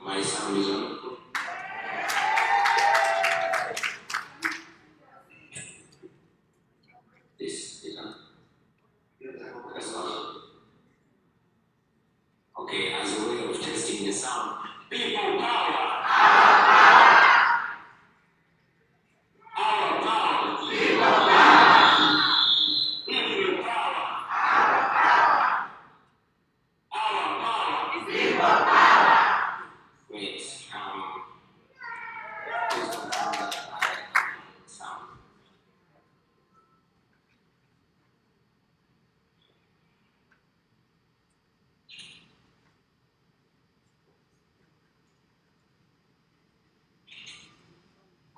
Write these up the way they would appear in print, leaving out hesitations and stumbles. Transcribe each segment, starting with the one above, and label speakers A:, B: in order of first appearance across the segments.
A: My sound is on. This is on. That's not. Okay, as a way of testing the sound. People power. Our power. People power. People power. Our power. People power. Wait. Please confirm that sound.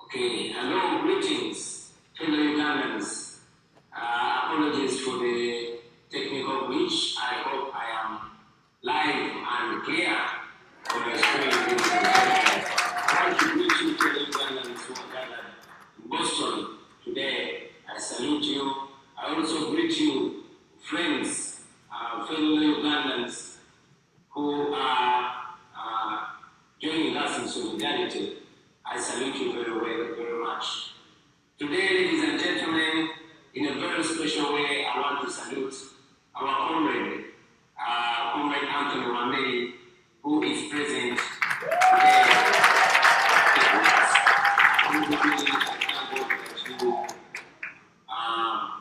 A: Okay, hello, greetings, fellow Ugandans. Apologies for the technical glitch. I hope I am live and clear on your screen. I want to greet you, fellow Ugandans who are gathered in Boston today. I salute you. I also greet you, friends, fellow Ugandans who are joining us in solidarity. I salute you very much. Today, ladies and gentlemen, in a very special way, I want to salute our comrade, Comrade Anthony Wameli, who is present today with us. I thank God that you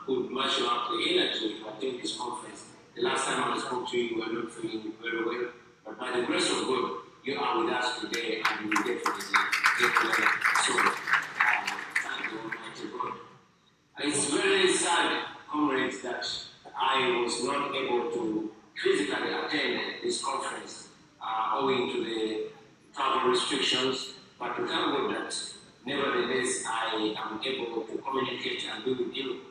A: could marshal up the energy to attend this conference. The last time I spoke to you, you were not feeling very well, but by the grace of God, you are with us today, and you will definitely get well soon. Thank the Almighty God. It's very sad, comrades, that I was not able to physically attend this conference owing to the travel restrictions, but to thank God that nevertheless I am able to communicate and be with you,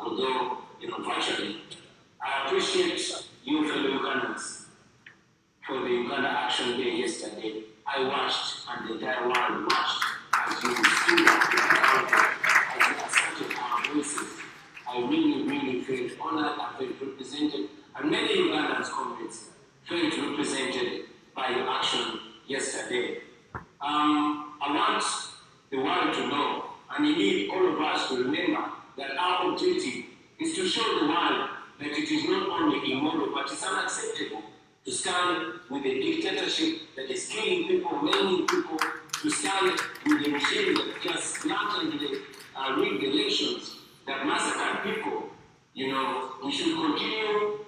A: although virtually. I appreciate you, fellow Ugandans, for the Uganda Action Day yesterday. I watched, and the entire world watched, as you stood up to the counter, as you asserted our voices. I really felt honored, I felt represented, and many Ugandans comrades felt represented by your action yesterday. I want the world to know, and indeed all of us to remember, that our objective is to show the world that it is not only immoral, but it's unacceptable to stand with a dictatorship that is killing people, maiming people, to stand with a regime that just blatantly rigged elections, that massacred people. We should continue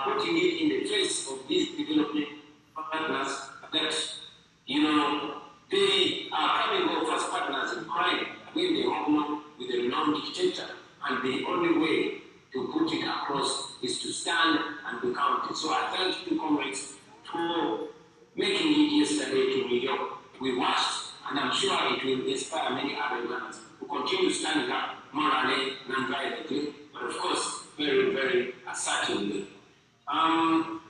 A: putting it in the face of these development partners that, they are coming off as partners in crime when they hobble with a renowned dictator, and the only way to put it across is to stand and be counted. So I thank you, comrades, for making it yesterday to New York. We watched, and I'm sure it will inspire many other Ugandans to continue standing up morally, non-violently, but of course, very assertively.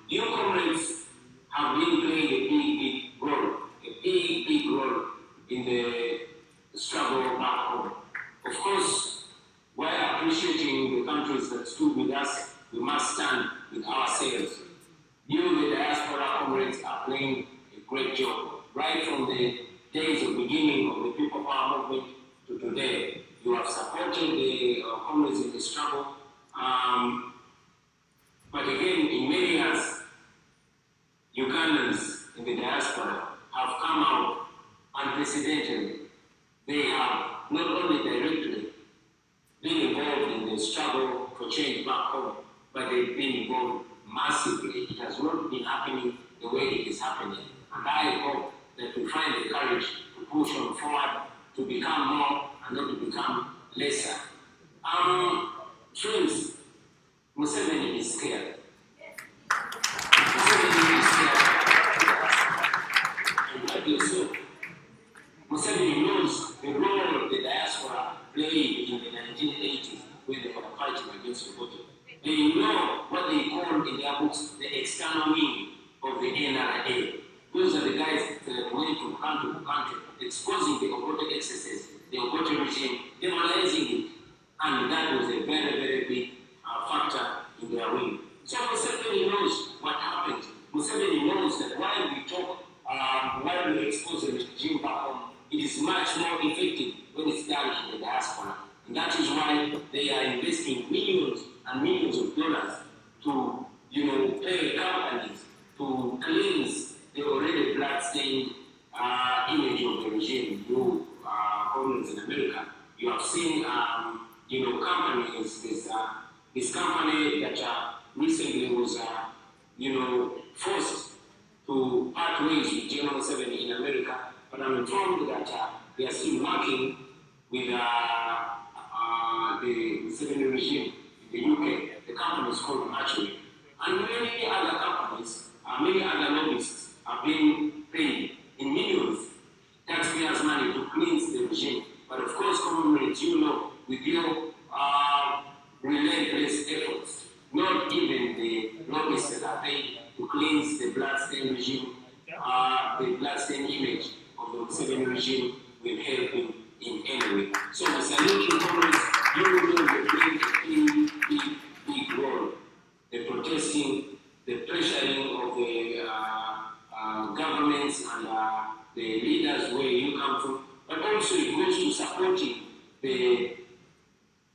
A: You comrades have been playing a big role in the struggle back home. Of course, while appreciating the countries that stood with us, we must stand with ourselves. You, the diaspora comrades, are playing a great job. Right from the days of beginning of the People Power movement to today, you have supported the comrades in the struggle. But again, in many years, Ugandans in the diaspora have come out unprecedentedly. They have not only directly been involved in the struggle for change back home, but they've been involved massively. It has not been happening the way it is happening. And I hope that we find the courage to push on forward, to become more and not to become lesser. Friends, Museveni is scared. Museveni is scared. And rightly so. Museveni knows the role the diaspora played in the 1980s when they were fighting against Obote. They know what they call in their books the external wing of the NRA. Those are the guys that went from country to country, exposing the Obote excesses, the Obote regime, demonizing it. And that was a very big factor in their wing. So Museveni knows what happened. Museveni knows that while we talk millions and millions of dollars to, pay companies to cleanse the already blood-stained image of the regime. You communists in America, you have seen, companies. This company that recently was, forced to part ways with General 7 in America, but I'm informed that they are still working with the 7 regime in the UK. The company is called Archery. And many other companies, many other lobbyists are being paid in millions taxpayers' money to cleanse the regime. But of course, comrades, with your relentless efforts, not even the lobbyists that are paid to cleanse the blood-stained regime, the blood-stained image of the 7 regime will help in any way. So I salute you, comrades. You will play a big role. The protesting, the pressuring of the governments and the leaders where you come from, but also it goes to supporting the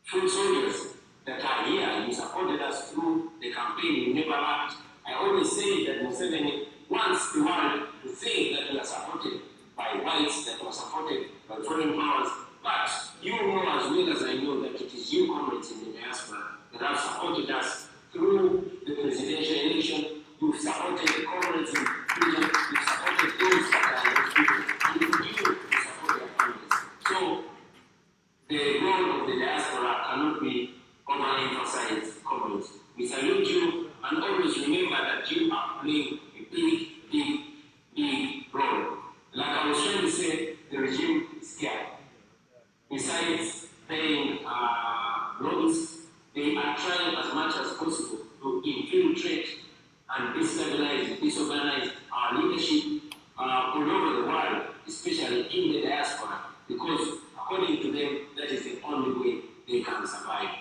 A: foot soldiers that are here. You supported us through the campaign. You never lacked. I always say that Museveni wants the world to think that we are supported by whites, that we are supported by foreign powers. But you know as well as I know that it is you, comrades in the diaspora, that have supported us through the presidential election. You've supported the comrades in freedom. You've supported those that are those people. And you continue to support their families. So the role of the diaspora cannot be overemphasized, comrades. We salute you and always remember that you are playing a big role. Like I was trying to say, the regime is scared. Besides paying loans, they are trying as much as possible to infiltrate and destabilize, disorganize our leadership all over the world, especially in the diaspora, because according to them, that is the only way they can survive.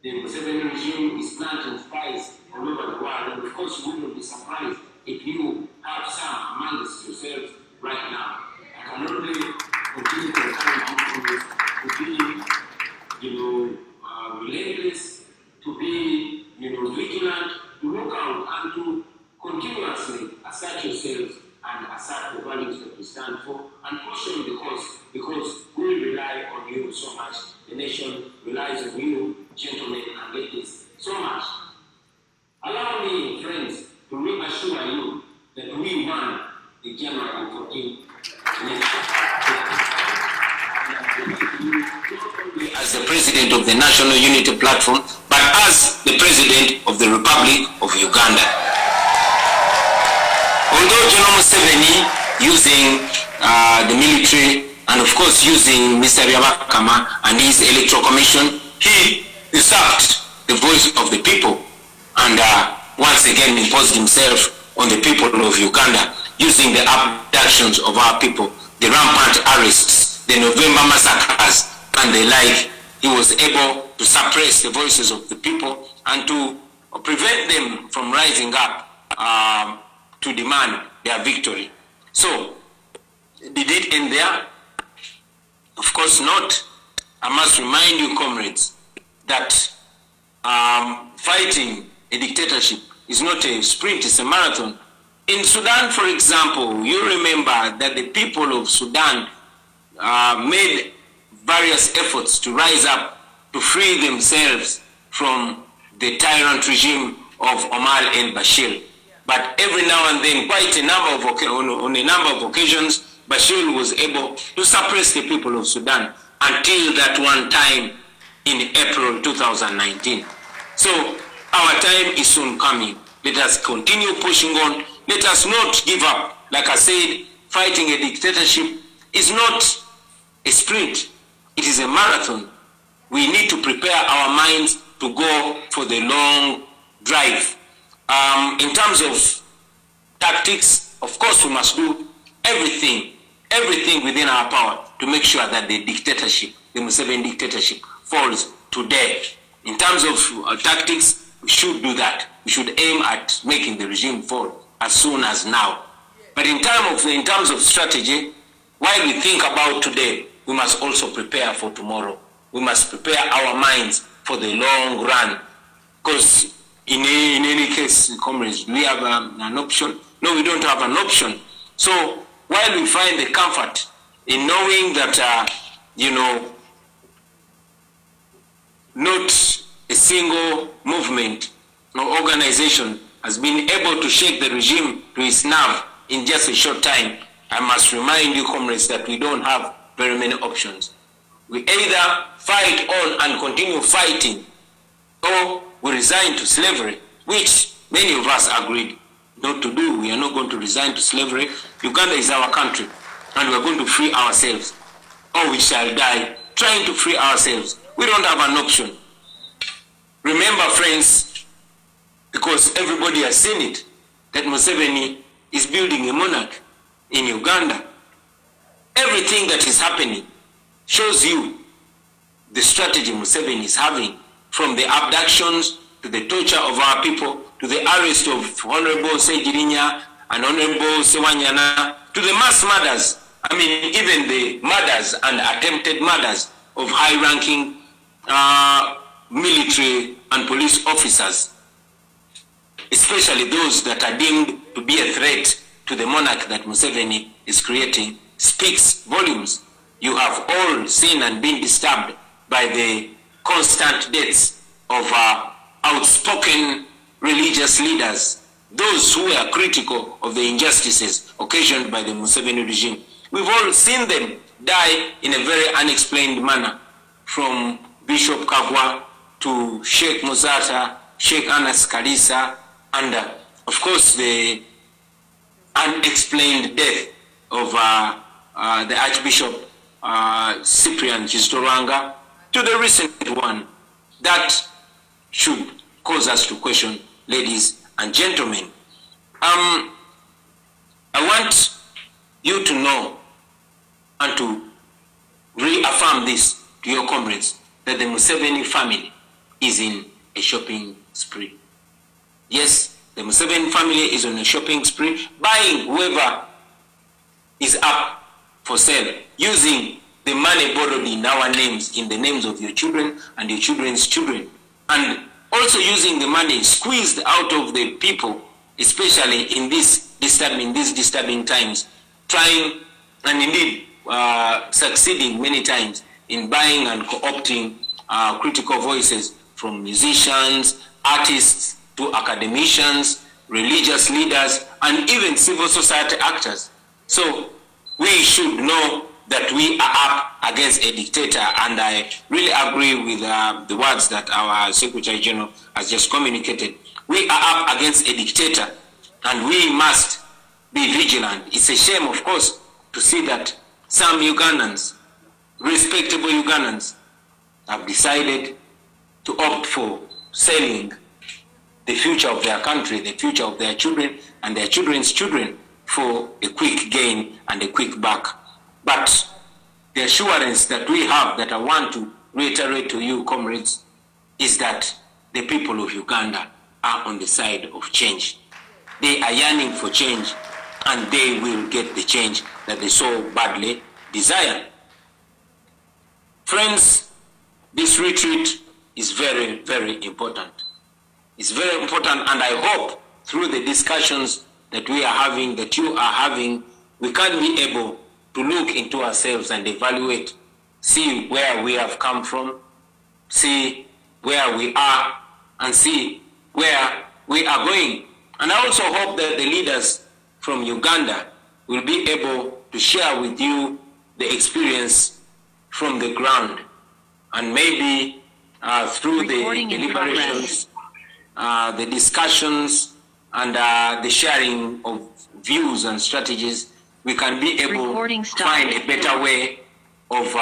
A: The Museveni regime is planting spies all over the world, and of course you wouldn't be surprised if you have some amongst yourselves right now. I can only continue to encourage you to be, relentless, to be, vigilant, to look out and to continuously assert yourselves and assert the values that we stand for and push on the cause, because we rely on you so much. The nation relies on you, gentlemen and ladies, so much. Allow me, friends, to reassure you that we won the January 14th election. As the president of the National Unity Platform, but as the president of the Republic of Uganda. Although General Museveni, using the military and of course using Mr. Byabakama and his electoral commission, he usurped the voice of the people and once again imposed himself on the people of Uganda, using the abductions of our people, the rampant arrests, the November massacres, and the like. He was able to suppress the voices of the people and to prevent them from rising up to demand their victory. So, did it end there? Of course not. I must remind you, comrades, that fighting a dictatorship is not a sprint, it's a marathon. In Sudan, for example, you remember that the people of Sudan made various efforts to rise up to free themselves from the tyrant regime of Omar al-Bashir. But every now and then, on a number of occasions, Bashir was able to suppress the people of Sudan until that one time in April 2019. So our time is soon coming. Let us continue pushing on. Let us not give up. Like I said, fighting a dictatorship is not a sprint. It is a marathon. We need to prepare our minds to go for the long drive. In terms of tactics, of course we must do everything within our power to make sure that the dictatorship, the Museveni dictatorship, falls to death. In terms of tactics, we should do that. We should aim at making the regime fall as soon as now. But in terms of strategy, while we think about today, we must also prepare for tomorrow. We must prepare our minds
B: for the long run. Because in any case, comrades, do we have an option? No, we don't have an option. So while we find the comfort in knowing that, not a single movement or organization has been able to shake the regime to its nerve in just a short time, I must remind you, comrades, that we don't have very many options. We either fight on and continue fighting, or we resign to slavery, which many of us agreed not to do. We are not going to resign to slavery. Uganda is our country, and we are going to free ourselves, or we shall die trying to free ourselves. We don't have an option. Remember, friends, because everybody has seen it, that Museveni is building a monarch in Uganda. Everything that is happening shows you the strategy Museveni is having, from the abductions to the torture of our people, to the arrest of Honorable Sejirinya and Honorable Sewanyana, to the mass murders. I mean, even the murders and attempted murders of high-ranking military and police officers, especially those that are deemed to be a threat to the monarch that Museveni is creating, speaks volumes. You have all seen and been disturbed by the constant deaths of outspoken religious leaders, those who are critical of the injustices occasioned by the Museveni regime. We've all seen them die in a very unexplained manner, from Bishop Kagwa to Sheikh Muzata, Sheikh Anas Kalisa, and of course the unexplained death of the Archbishop Cyprian Kistoranga, to the recent one. That should cause us to question, ladies and gentlemen. I want you to know and to reaffirm this to your comrades, that the Museveni family is in a shopping spree. Yes, the Museveni family is on a shopping spree, buying whoever is up for sale, using the money borrowed in our names, in the names of your children and your children's children, and also using the money squeezed out of the people, especially in these disturbing times, trying and indeed succeeding many times in buying and co-opting critical voices from musicians, artists, to academicians, religious leaders, and even civil society actors. So we should know that we are up against a dictator, and I really agree with the words that our Secretary General has just communicated. We are up against a dictator, and we must be vigilant. It's a shame, of course, to see that some Ugandans, respectable Ugandans, have decided to opt for selling the future of their country, the future of their children and their children's children, for a quick gain and a quick buck. But the assurance that we have, that I want to reiterate to you, comrades, is that the people of Uganda are on the side of change. They are yearning for change, and they will get the change that they so badly desire. Friends, this retreat is very, very important. It's very important, and I hope through the discussions that we are having, that you are having, we can be able to look into ourselves and evaluate, see where we have come from, see where we are, and see where we are going. And I also hope that the leaders from Uganda will be able to share with you the experience from the ground, and maybe through the deliberations, the discussions, and the sharing of views and strategies, we can be able to find a better way of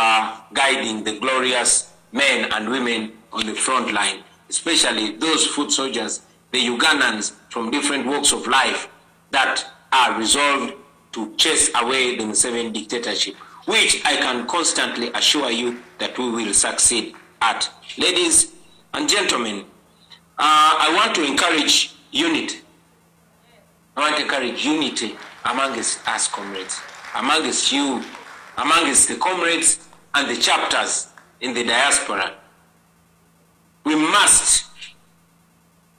B: guiding the glorious men and women on the front line, especially those foot soldiers, the Ugandans from different walks of life that are resolved to chase away the Museveni dictatorship, which I can constantly assure you that we will succeed at. Ladies and gentlemen, I want to encourage unity. I want to encourage unity amongst us comrades, amongst you, amongst the comrades and the chapters in the diaspora. we must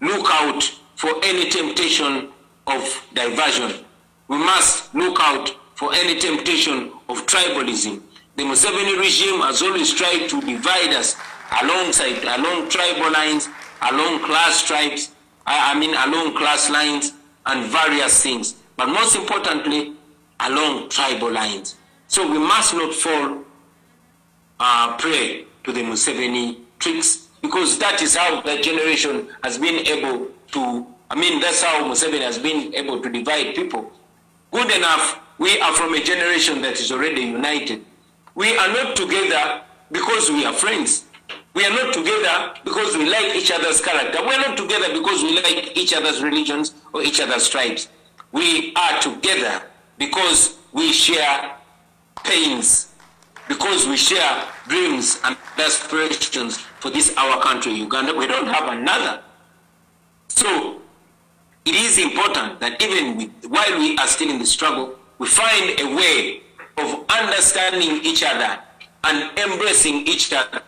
B: look out for any temptation of diversion. We must look out for any temptation of tribalism. The Museveni regime has always tried to divide us along tribal lines, along class along class lines and various things. But most importantly, along tribal lines. So we must not fall prey to the Museveni tricks, because that is how that generation has been able to, that's how Museveni has been able to divide people. Good enough, we are from a generation that is already united. We are not together because we are friends. We are not together because we like each other's character. We are not together because we like each other's religions or each other's tribes. We are together because we share pains, because we share dreams and aspirations for this our country, Uganda. We don't have another. So it is important that even while we are still in the struggle, we find a way of understanding each other and embracing each other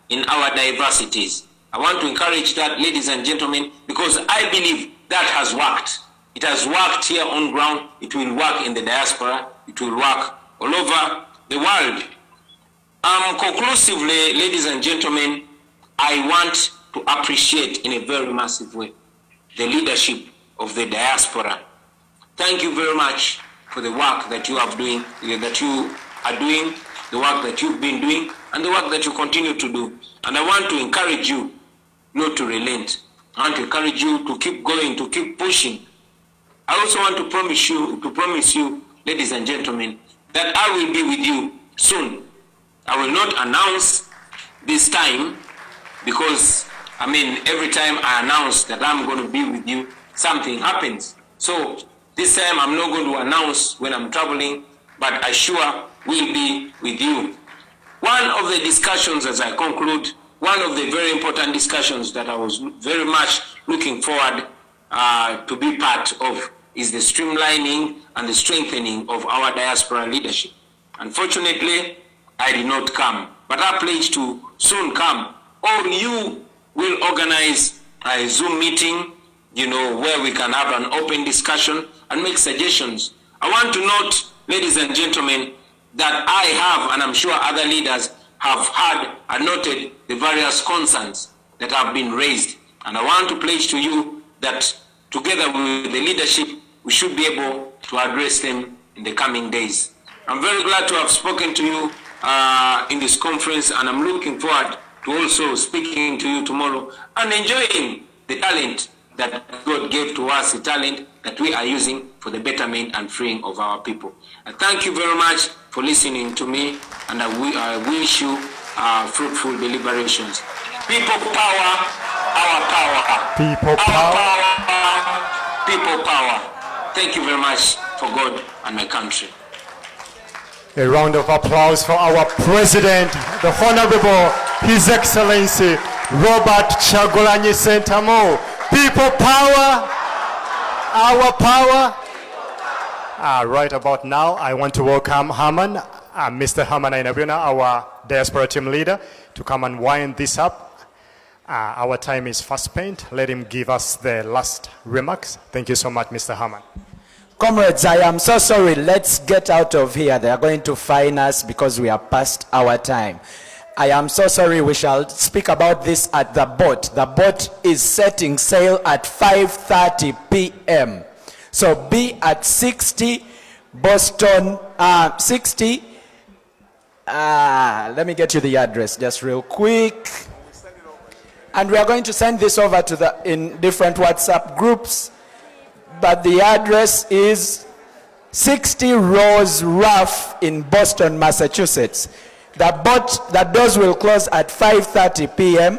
B: in our diversities. I want to encourage that, ladies and gentlemen, because I believe that has worked. It has worked here on ground. It will work in the diaspora. It will work all over the world. Conclusively, ladies and gentlemen, I want to appreciate in a very massive way the leadership of the diaspora. Thank you very much for the work that you are doing, the work that you've been doing, and the work that you continue to do. And I want to encourage you not to relent. I want to encourage you to keep going, to keep pushing. I also want to promise you, ladies and gentlemen, that I will be with you soon. I will not announce this time because, every time I announce that I'm going to be with you, something happens. So this time I'm not going to announce when I'm traveling, but I sure will be with you. One of the discussions, as I conclude, one of the very important discussions that I was very much looking forward to be part of is the streamlining and the strengthening of our diaspora leadership. Unfortunately, I did not come, but I pledge to soon come. Or you will organize a Zoom meeting, where we can have an open discussion and make suggestions. I want to note, ladies and gentlemen, that I have, and I'm sure other leaders have heard and noted the various concerns that have been raised. And I want to pledge to you that together with the leadership, we should be able to address them in the coming days. I'm very glad to have spoken to you in this conference, and I'm looking forward to also speaking to you tomorrow and enjoying the talent that God gave to us, the talent that we are using for the betterment and freeing of our people. And thank you very much for listening to me, and I wish you fruitful deliberations. People power, our power.
C: People
B: Our
C: power.
B: power, people power. Thank you very much for God and my country.
C: A round of applause for our President, the Honorable His Excellency Robert Kyagulanyi Ssentamu. People power, our power. Right about now, I want to welcome Herman, Mr. Herman Ainabuna, our diaspora team leader, to come and wind this up. Our time is fast spent. Let him give us the last remarks. Thank you so much, Mr. Herman.
D: Comrades, I am so sorry. Let's get out of here. They are going to fine us because we are past our time. I am so sorry. We shall speak about this at the boat. The boat is setting sail at 5:30 p.m. So be at 60 Boston, 60. Let me get you the address just real quick. And we are going to send this over to in different WhatsApp groups. But the address is 60 Rose Rough in Boston, Massachusetts. The doors will close at 5:30 p.m.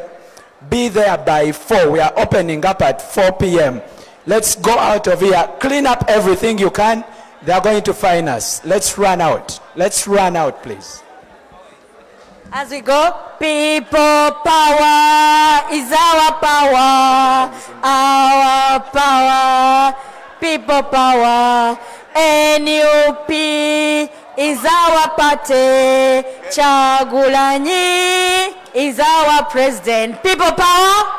D: Be there by 4. We are opening up at 4 p.m. Let's go out of here. Clean up everything you can. They are going to fine us. Let's run out. Let's run out, please.
E: As we go, people power is our power. Our power. People power. NUP is our party. Kyagulanyi is our president. People power.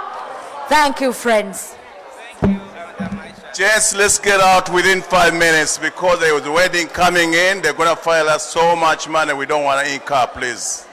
E: Thank you, friends.
F: Just let's get out within 5 minutes because there was a wedding coming in. They're going to file us so much money we don't want to incur, please.